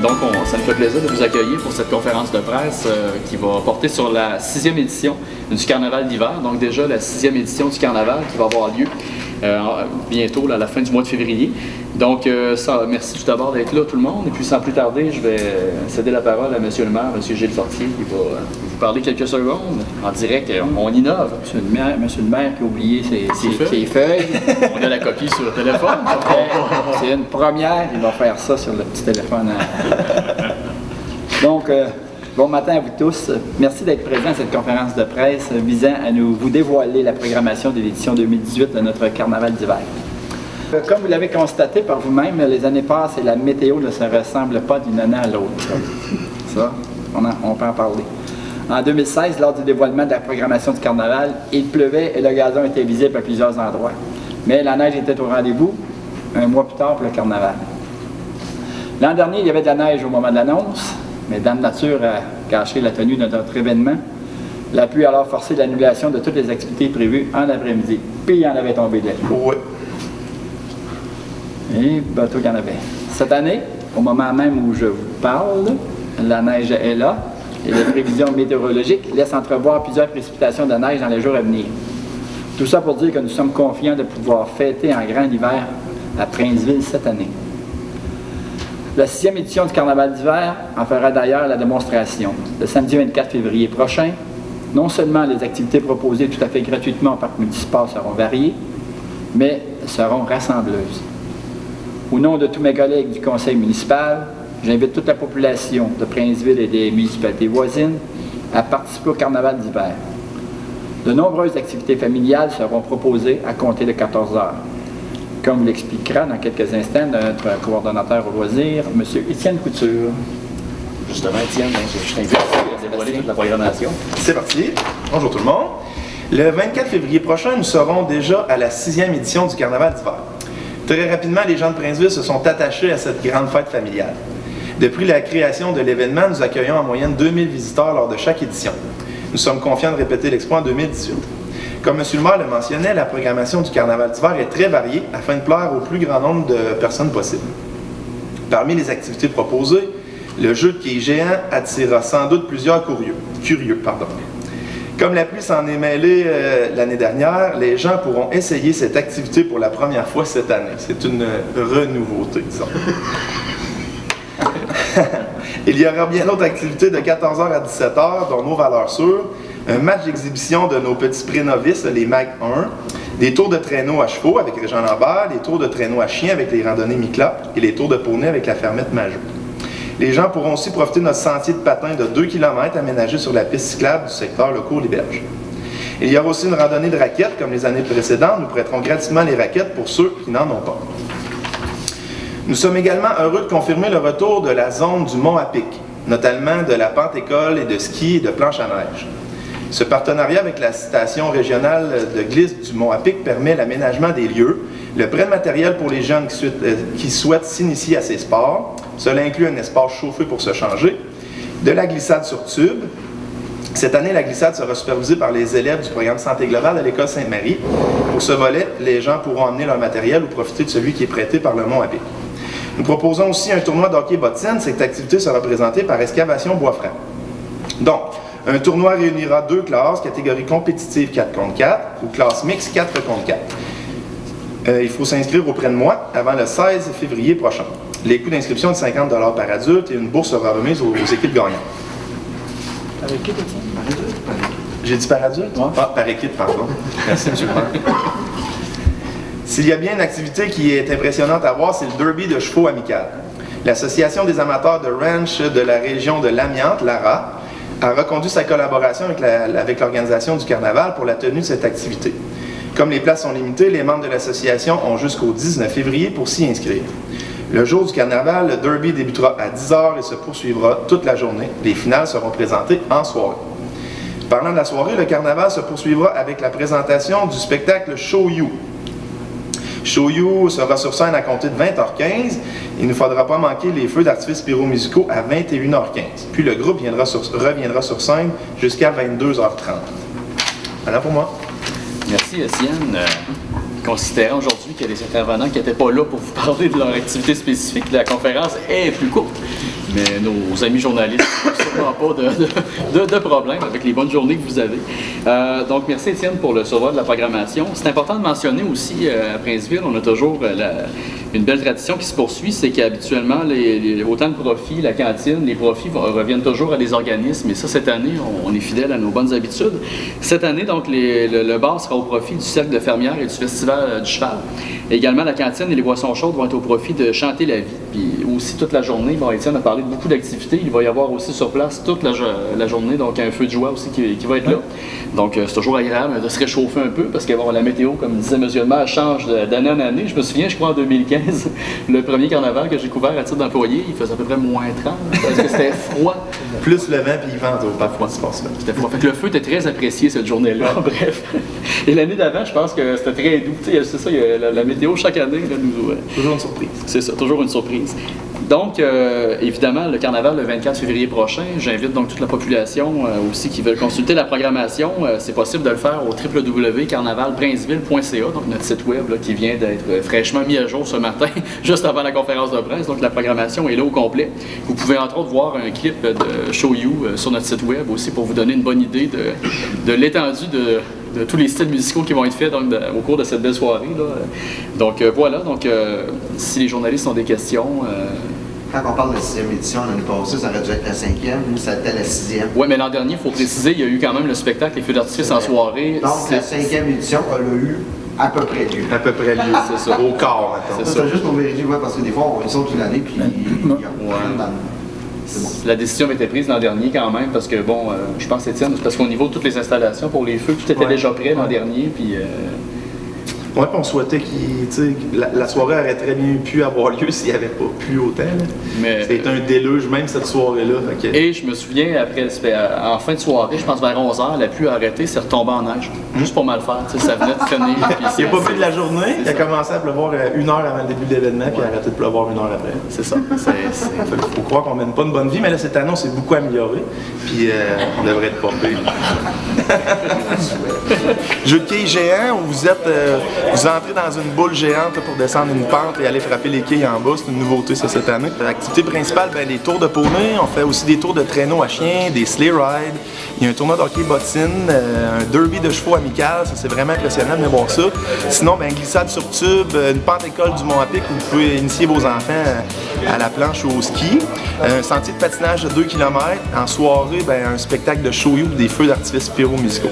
Donc, ça nous fait plaisir de vous accueillir pour cette conférence de presse qui va porter sur la 6e édition du Carnaval d'hiver. Donc, déjà la 6e édition du Carnaval qui va avoir lieu bientôt, là, à la fin du mois de février. Donc, merci tout d'abord d'être là, tout le monde. Et puis, sans plus tarder, je vais céder la parole à M. le maire, M. Gilles Fortier, qui va vous parler quelques secondes en direct. On innove. Monsieur le maire qui a oublié ses feuilles. On a la copie sur le téléphone. C'est une première, il va faire ça sur le petit téléphone. Donc, bon matin à vous tous. Merci d'être présents à cette conférence de presse visant à vous dévoiler la programmation de l'édition 2018 de notre Carnaval d'hiver. Comme vous l'avez constaté par vous-même, les années passent et la météo ne se ressemble pas d'une année à l'autre. Ça, on peut en parler. En 2016, lors du dévoilement de la programmation du Carnaval, il pleuvait et le gazon était visible à plusieurs endroits. Mais la neige était au rendez-vous un mois plus tard pour le Carnaval. L'an dernier, il y avait de la neige au moment de l'annonce, mais Dame Nature a gâché la tenue de notre événement. La pluie a alors forcé l'annulation de toutes les activités prévues en après-midi. Puis il y en avait tombé de la pluie. Oui. Et bateau qu'il y en avait. Cette année, au moment même où je vous parle, la neige est là et les prévisions météorologiques laissent entrevoir plusieurs précipitations de neige dans les jours à venir. Tout ça pour dire que nous sommes confiants de pouvoir fêter en grand hiver à Princeville cette année. La 6e édition du Carnaval d'hiver en fera d'ailleurs la démonstration. Le samedi 24 février prochain, non seulement les activités proposées tout à fait gratuitement au parc municipal seront variées, mais seront rassembleuses. Au nom de tous mes collègues du conseil municipal, j'invite toute la population de Princeville et des municipalités voisines à participer au Carnaval d'hiver. De nombreuses activités familiales seront proposées à compter de 14 heures. Comme l'expliquera dans quelques instants notre coordonnateur au loisir, M. Étienne Couture. Justement, Étienne, je t'invite à dévoiler toute la programmation. C'est parti. Bonjour tout le monde. Le 24 février prochain, nous serons déjà à la 6e édition du Carnaval d'hiver. Très rapidement, les gens de Princeville se sont attachés à cette grande fête familiale. Depuis la création de l'événement, nous accueillons en moyenne 2000 visiteurs lors de chaque édition. Nous sommes confiants de répéter l'exploit en 2018. Comme M. le maire le mentionnait, la programmation du Carnaval d'hiver est très variée afin de plaire au plus grand nombre de personnes possible. Parmi les activités proposées, le jeu de quilles géant attirera sans doute plusieurs curieux. Comme la pluie s'en est mêlée l'année dernière, les gens pourront essayer cette activité pour la première fois cette année. C'est une renouveauté, disons. Il y aura bien d'autres activités de 14h à 17h, dont nos valeurs sûres, un match d'exhibition de nos petits pré-novices, les MAG 1, des tours de traîneau à chevaux avec Régent Lambert, des tours de traîneau à chiens avec les randonnées Miclop et les tours de poney avec la fermette Majot. Les gens pourront aussi profiter de notre sentier de patins de 2 km aménagé sur la piste cyclable du secteur Le Cours-Liberge. Il y aura aussi une randonnée de raquettes comme les années précédentes. Nous prêterons gratuitement les raquettes pour ceux qui n'en ont pas. Nous sommes également heureux de confirmer le retour de la zone du Mont à Pic, notamment de la pente-école et de ski et de planche à neige. Ce partenariat avec la station régionale de glisse du Mont à Pic permet l'aménagement des lieux, le prêt de matériel pour les jeunes qui souhaitent s'initier à ces sports. Cela inclut un espace chauffé pour se changer, de la glissade sur tube. Cette année, la glissade sera supervisée par les élèves du programme Santé Globale à l'École Sainte-Marie. Pour ce volet, les gens pourront emmener leur matériel ou profiter de celui qui est prêté par le Mont à Pic. Nous proposons aussi un tournoi de hockey bottine. Cette activité sera présentée par Excavation Bois-Franc. Donc, un tournoi réunira 2 classes, catégorie compétitive 4 contre 4 ou classe mixte 4 contre 4. Il faut s'inscrire auprès de moi avant le 16 février prochain. Les coûts d'inscription de 50 $ par adulte et une bourse sera remise aux équipes gagnantes. Par équipe, Étienne? J'ai dit par adulte? Ouais. Ah, par équipe, pardon. Merci, M. le maire. S'il y a bien une activité qui est impressionnante à voir, c'est le derby de chevaux amical. L'Association des amateurs de ranch de la région de l'Amiante, l'ARA, a reconduit sa collaboration avec l'organisation du Carnaval pour la tenue de cette activité. Comme les places sont limitées, les membres de l'association ont jusqu'au 19 février pour s'y inscrire. Le jour du Carnaval, le derby débutera à 10h et se poursuivra toute la journée. Les finales seront présentées en soirée. Parlant de la soirée, le Carnaval se poursuivra avec la présentation du spectacle Show You. Show You sera sur scène à compter de 20h15. Il ne faudra pas manquer les feux d'artifice pyro-musicaux à 21h15. Puis le groupe reviendra sur scène jusqu'à 22h30. Voilà pour moi. Merci, Étienne. Considérant aujourd'hui qu'il y a des intervenants qui n'étaient pas là pour vous parler de leur activité spécifique, la conférence est plus courte. Mais nos amis journalistes n'ont sûrement pas de problème avec les bonnes journées que vous avez. Donc, merci Étienne pour le survol de la programmation. C'est important de mentionner aussi à Princeville, on a toujours une belle tradition qui se poursuit, c'est qu'habituellement, autant le profit, la cantine, les profits reviennent toujours à des organismes. Et ça, cette année, on est fidèle à nos bonnes habitudes. Cette année, donc, le bar sera au profit du Cercle de fermières et du Festival du Cheval. Et également, la cantine et les boissons chaudes vont être au profit de Chanter la vie. Puis aussi, toute la journée, bon, Étienne a parlé de beaucoup d'activités. Il va y avoir aussi sur place toute la journée, donc un feu de joie aussi qui va être là. Donc, c'est toujours agréable de se réchauffer un peu parce que bon, la météo, comme disait M. le maire, change d'année en année. Je me souviens, je crois en 2015, le premier carnaval que j'ai couvert à titre d'employé, il faisait à peu près moins 30 parce que c'était froid. Plus le vent puis il vente pas froid, ce passe là. C'était froid. Fait que le feu était très apprécié cette journée-là. Bref. Et l'année d'avant, je pense que c'était très doux. C'est ça, la météo chaque année là, nous. Toujours une surprise. C'est ça, toujours une surprise. Donc, évidemment, le carnaval le 24 février prochain, j'invite donc toute la population aussi qui veulent consulter la programmation. C'est possible de le faire au www.carnavalprinceville.ca, donc notre site web là, qui vient d'être fraîchement mis à jour ce matin, juste avant la conférence de presse. Donc, la programmation est là au complet. Vous pouvez entre autres voir un clip de Show You sur notre site web aussi pour vous donner une bonne idée de l'étendue de tous les styles musicaux qui vont être faits donc, au cours de cette belle soirée. Là. Donc voilà, donc si les journalistes ont des questions... Quand on parle de la 6e édition, l'année passée, ça aurait dû être la 5e, nous, ça était la 6e. Oui, mais l'an dernier, il faut préciser, il y a eu quand même le spectacle Les Feux d'artifice en soirée. Donc, la 5e édition, elle a eu à peu près lieu. À peu près lieu, c'est ça. Au corps, maintenant. C'est Ça, ça. juste pour vérifier, ouais, parce que des fois, ils sont toute l'année, puis ils ont c'est bon. La décision avait été prise l'an dernier quand même, parce que bon, je pense, Étienne, parce qu'au niveau de toutes les installations pour les feux, tout était déjà prêt l'an dernier, puis... Ouais, puis on souhaitait la soirée aurait très bien pu avoir lieu s'il n'y avait pas plu autant. Mais, c'était un déluge, même cette soirée-là. Et je me souviens, après, en fin de soirée, je pense vers 11h, la pluie a arrêté, c'est retombé en neige. Juste pour mal faire, ça venait de finir. Il n'a pas plu de la journée, il a commencé à pleuvoir 1 heure avant le début de l'événement, puis il a arrêté de pleuvoir 1 heure après. C'est ça. Il faut croire qu'on mène pas une bonne vie, mais là, cette année, on s'est beaucoup amélioré, puis on devrait être pas pire. Jeu de quilles géant, où vous entrez dans une boule géante là, pour descendre une pente et aller frapper les quilles en bas. C'est une nouveauté ça, cette année. L'activité principale, des tours de poney. On fait aussi des tours de traîneau à chien, des sleigh rides. Il y a un tournoi de hockey bottine, un derby de chevaux amical. Ça, c'est vraiment impressionnant de venir voir ça. Sinon, glissade sur tube, une pente école du Mont-à-Pic où vous pouvez initier vos enfants à la planche ou au ski. Un sentier de patinage de 2 km. En soirée, un spectacle de show-you des feux d'artifice pyro-musicaux.